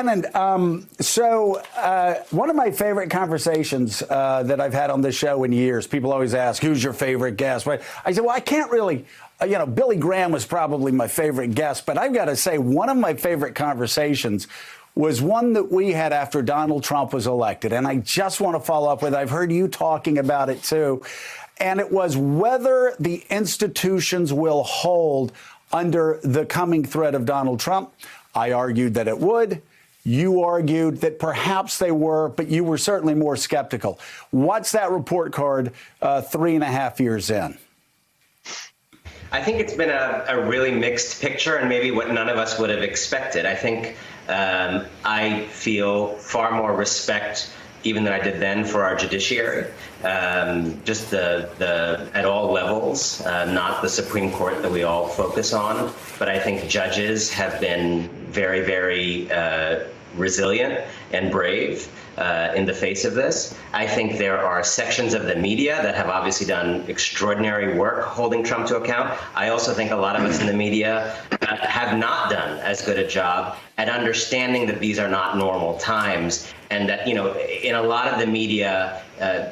Anand, one of my favorite conversations that I've had on this show in years, people always ask, who's your favorite guest? But I said, well, I can't really, Billy Graham was probably my favorite guest, but I've got to say one of my favorite conversations was one that we had after Donald Trump was elected. And I just want to follow up with, I've heard you talking about it too. And it was whether the institutions will hold under the coming threat of Donald Trump. I argued that it would. You argued that perhaps they were, but you were certainly more skeptical. What's that report card 3.5 years in? I think it's been a really mixed picture and maybe what none of us would have expected. I think I feel far more respect even than I did then for our judiciary, just the at all levels, not the Supreme Court that we all focus on, but I think judges have been very, very resilient and brave in the face of this. I think there are sections of the media that have obviously done extraordinary work holding Trump to account. I also think a lot of us in the media have not done as good a job at understanding that these are not normal times, and that, in a lot of the media,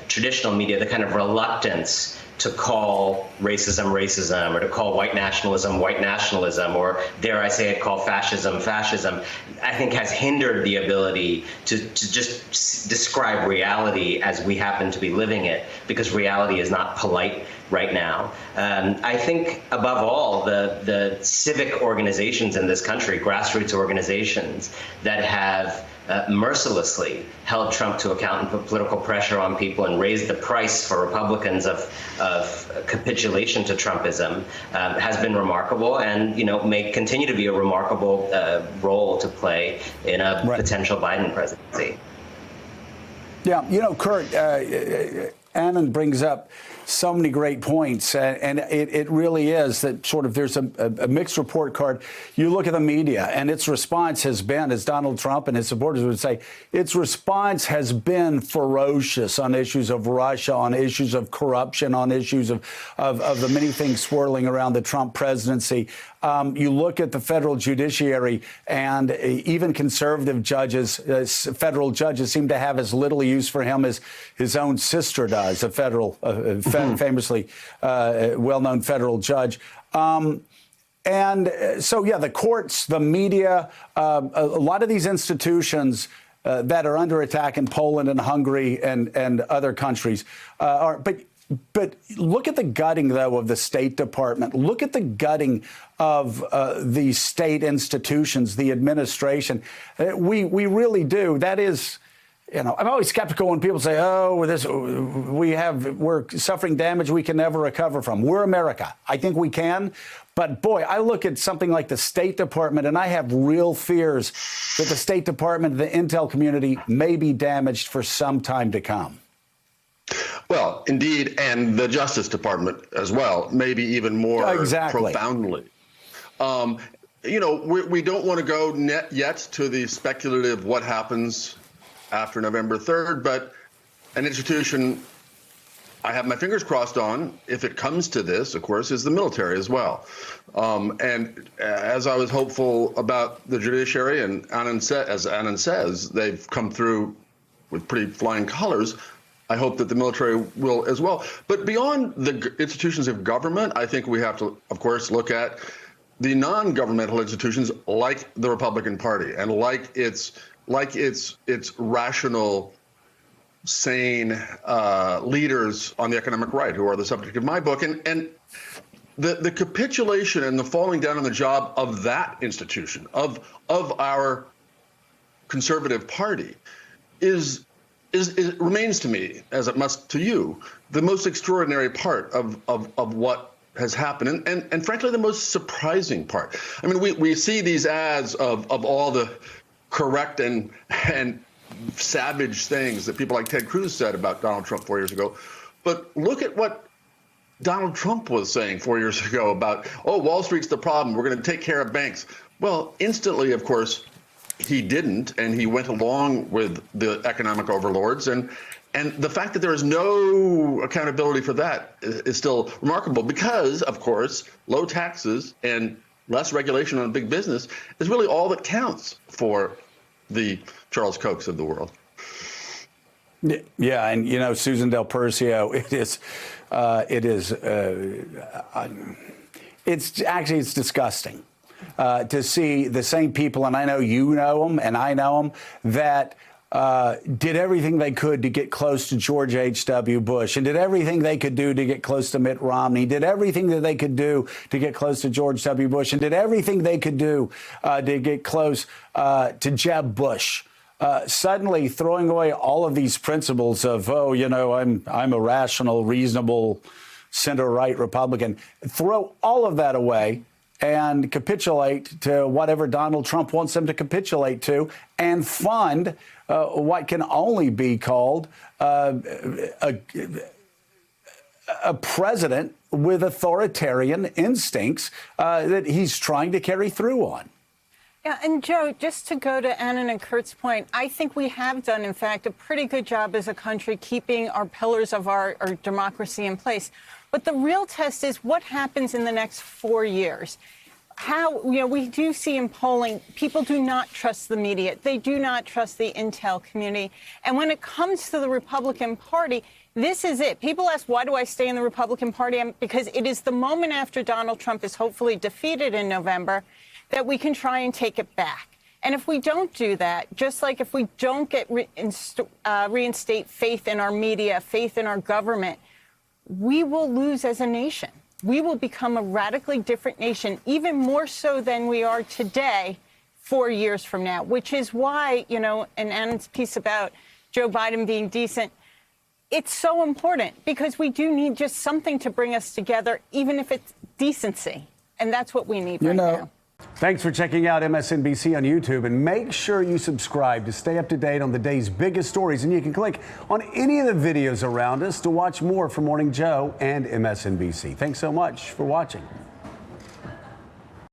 traditional media, the kind of reluctance to call racism, racism, or to call white nationalism, or dare I say it, call fascism, fascism, I think has hindered the ability to just describe reality as we happen to be living it, because reality is not polite right now. I think above all, the civic organizations in this country, grassroots organizations that have mercilessly held Trump to account and put political pressure on people and raised the price for Republicans of capitulation to Trumpism has been remarkable, and may continue to be a remarkable role to play in a potential Biden presidency. Yeah, Kurt, Anand brings up so many great points, and it really is that sort of there's a mixed report card. You look at the media, and its response has been, as Donald Trump and his supporters would say, its response has been ferocious on issues of Russia, on issues of corruption, on issues of the many things swirling around the Trump presidency. You look at the federal judiciary, and even conservative judges, federal judges, seem to have as little use for him as his own sister does, a federal famously well-known federal judge. And so, yeah, the courts, the media, a lot of these institutions that are under attack in Poland and Hungary and other countries are. But look at the gutting, though, of the State Department. Look at the gutting of the state institutions, the administration. We really do. That is. I'm always skeptical when people say, "Oh, we're suffering damage we can never recover from." We're America. I think we can, but boy, I look at something like the State Department, and I have real fears that the State Department, the intel community, may be damaged for some time to come. Well, indeed, and the Justice Department as well, maybe even more profoundly. We don't want to go yet to the speculative what happens after November 3rd, but an institution I have my fingers crossed on, if it comes to this, of course, is the military as well. And as I was hopeful about the judiciary, and as Anand says, they've come through with pretty flying colors. I hope that the military will as well. But beyond the institutions of government, I think we have to, of course, look at the non-governmental institutions like the Republican Party and like its rational, sane leaders on the economic right, who are the subject of my book. And the capitulation and the falling down on the job of that institution, of our conservative party, remains to me, as it must to you, the most extraordinary part of what has happened, and frankly, the most surprising part. I mean, we see these ads of all the correct and savage things that people like Ted Cruz said about Donald Trump 4 years ago. But look at what Donald Trump was saying 4 years ago about, Wall Street's the problem, we're going to take care of banks. Well, instantly, of course, he didn't, and he went along with the economic overlords. And the fact that there is no accountability for that is still remarkable because, of course, low taxes and less regulation on big business is really all that counts for the Charles Kochs of the world. Yeah, and Susan Del Percio, it's disgusting to see the same people, and I know you know them, and I know them, that did everything they could to get close to George H.W. Bush, and did everything they could do to get close to Mitt Romney, did everything that they could do to get close to George W. Bush, and did everything they could do to get close to Jeb Bush. Suddenly throwing away all of these principles of, I'm a rational, reasonable, center-right Republican. Throw all of that away and capitulate to whatever Donald Trump wants them to capitulate to, and fund what can only be called a president with authoritarian instincts that he's trying to carry through on. Yeah, and Joe, just to go to Annan and Kurt's point, I think we have done, in fact, a pretty good job as a country keeping our pillars of our democracy in place. But the real test is what happens in the next 4 years. We do see in polling, people do not trust the media. They do not trust the intel community. And when it comes to the Republican Party, this is it. People ask, why do I stay in the Republican Party? Because it is the moment after Donald Trump is hopefully defeated in November that we can try and take it back. And if we don't do that, just like if we don't reinstate faith in our media, faith in our government, we will lose as a nation. We will become a radically different nation, even more so than we are today, 4 years from now, which is why, in Annan's piece about Joe Biden being decent, it's so important, because we do need just something to bring us together, even if it's decency. And that's what we need right now. Thanks for checking out MSNBC on YouTube, and make sure you subscribe to stay up to date on the day's biggest stories. And you can click on any of the videos around us to watch more from Morning Joe and MSNBC. Thanks so much for watching.